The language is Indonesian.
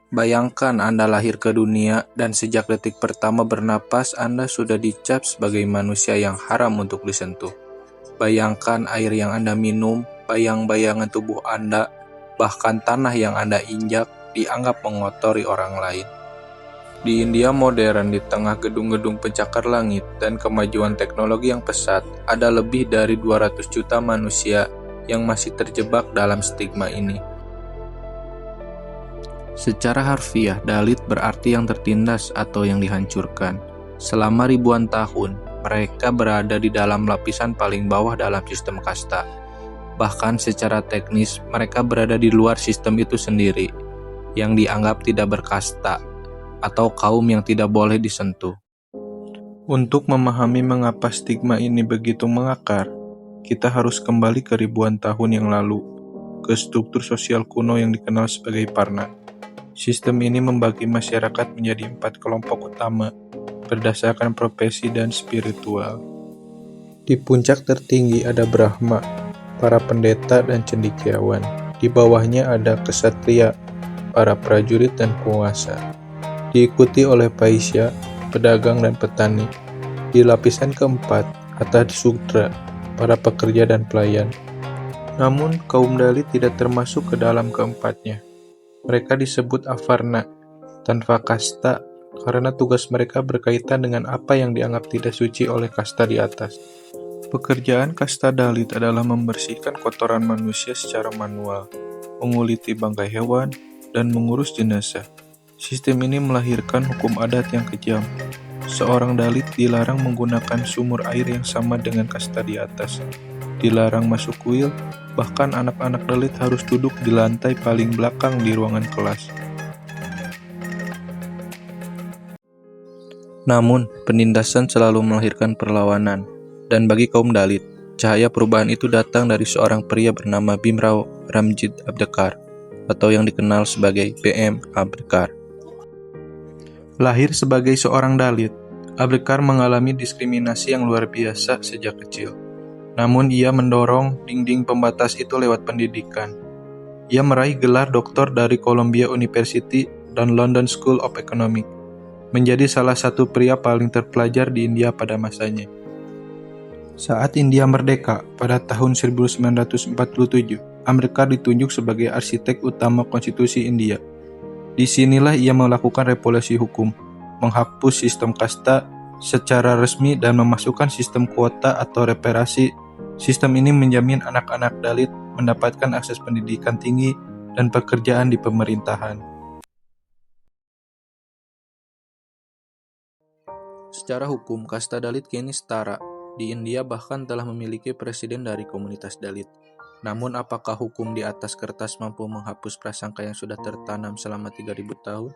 Bayangkan Anda lahir ke dunia dan sejak detik pertama bernapas Anda sudah dicap sebagai manusia yang haram untuk disentuh. Bayangkan air yang Anda minum, bayang-bayangan tubuh Anda, bahkan tanah yang Anda injak dianggap mengotori orang lain. Di India modern, di tengah gedung-gedung pencakar langit dan kemajuan teknologi yang pesat, ada lebih dari 200 juta manusia yang masih terjebak dalam stigma ini. Secara harfiah, Dalit berarti yang tertindas atau yang dihancurkan. Selama ribuan tahun, mereka berada di dalam lapisan paling bawah dalam sistem kasta. Bahkan secara teknis, mereka berada di luar sistem itu sendiri, yang dianggap tidak berkasta, atau kaum yang tidak boleh disentuh. Untuk memahami mengapa stigma ini begitu mengakar, kita harus kembali ke ribuan tahun yang lalu, ke struktur sosial kuno yang dikenal sebagai Parna. Sistem ini membagi masyarakat menjadi 4 kelompok utama, berdasarkan profesi dan spiritual. Di puncak tertinggi ada Brahma, para pendeta dan cendekiawan. Di bawahnya ada kesatria, para prajurit dan penguasa. Diikuti oleh Paisya, pedagang dan petani. Di lapisan keempat, ada Sudra, para pekerja dan pelayan. Namun, kaum Dalit tidak termasuk ke dalam keempatnya. Mereka disebut Avarna, tanpa kasta, karena tugas mereka berkaitan dengan apa yang dianggap tidak suci oleh kasta di atas. Pekerjaan kasta Dalit adalah membersihkan kotoran manusia secara manual, menguliti bangkai hewan, dan mengurus jenazah. Sistem ini melahirkan hukum adat yang kejam. Seorang Dalit dilarang menggunakan sumur air yang sama dengan kasta di atas. Dilarang masuk kuil, bahkan anak-anak Dalit harus duduk di lantai paling belakang di ruangan kelas. Namun, penindasan selalu melahirkan perlawanan, dan bagi kaum Dalit, cahaya perubahan itu datang dari seorang pria bernama Bhimrao Ramjit Ambedkar, atau yang dikenal sebagai B.M. Ambedkar. Lahir sebagai seorang Dalit, Ambedkar mengalami diskriminasi yang luar biasa sejak kecil. Namun ia mendorong dinding pembatas itu lewat pendidikan. Ia meraih gelar doktor dari Columbia University dan London School of Economics, menjadi salah satu pria paling terpelajar di India pada masanya. Saat India merdeka pada tahun 1947, Ambedkar ditunjuk sebagai arsitek utama konstitusi India. Disinilah ia melakukan revolusi hukum, menghapus sistem kasta secara resmi dan memasukkan sistem kuota atau reparasi. Sistem ini menjamin anak-anak Dalit mendapatkan akses pendidikan tinggi dan pekerjaan di pemerintahan. Secara hukum, kasta Dalit kini setara. Di India bahkan telah memiliki presiden dari komunitas Dalit. Namun apakah hukum di atas kertas mampu menghapus prasangka yang sudah tertanam selama 3000 tahun?